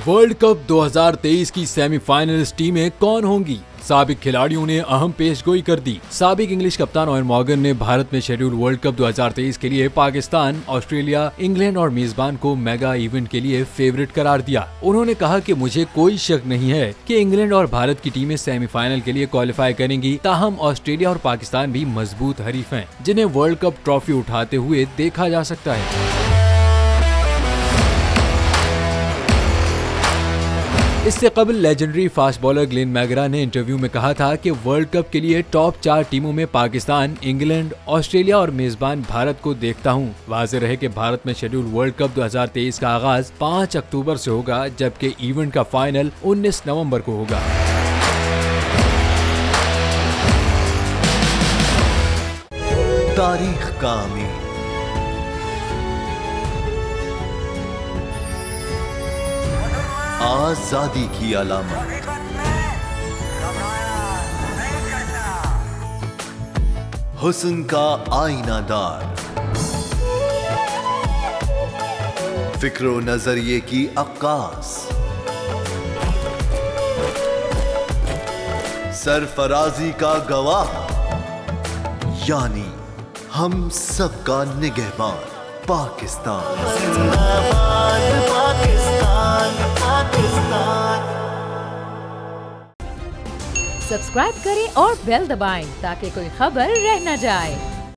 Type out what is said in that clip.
World cup 2023 की semifinalist टीमें कौन होंगी? साबिक खिलाड़ियों ने अहम पेशगोई कर दी। साबिक इंग्लिश कप्तान ओवेन मॉर्गन ने भारत में शेड्यूल वर्ल्ड कप 2023 के लिए पाकिस्तान, ऑस्ट्रेलिया, इंग्लैंड और मेजबान को मेगा इवेंट के लिए फेवरेट करार दिया। उन्होंने कहा कि मुझे कोई शक नहीं है कि इंग्लैंड और भारत की टीमें सेमीफाइनल के लिए क्वालिफाई करेंगी। ताहम ऑस्ट्रेलिया और पाकिस्तान भी मजबूत हरीफ हैं, जिन्हें वर्ल्ड कप ट्रॉफी उठाते हुए देखा जा सकता है। इससे कबल legendary fast bowler Glenn McGrath ने इंटरव्यू में कहा था कि वर्ल्ड कप के लिए टॉप 4 टीमों में पाकिस्तान, इंग्लैंड, ऑस्ट्रेलिया और मेजबान भारत को देखता हूं। वाज़ेह रहे कि भारत में शेड्यूल वर्ल्ड कप 2023 का आगाज 5 अक्टूबर से होगा, जबकि इवेंट का फाइनल 19 नवंबर को होगा। तारीख का अमीर आजादी की अलामत, हुस्न का आईनादार, फिक्रो नजरिए की अक्कास, सरफराजी का गवाह, यानी हम सबका निगहबान पाकिस्तान। सब्सक्राइब करें और बेल दबाएं ताकि कोई खबर रह न जाए।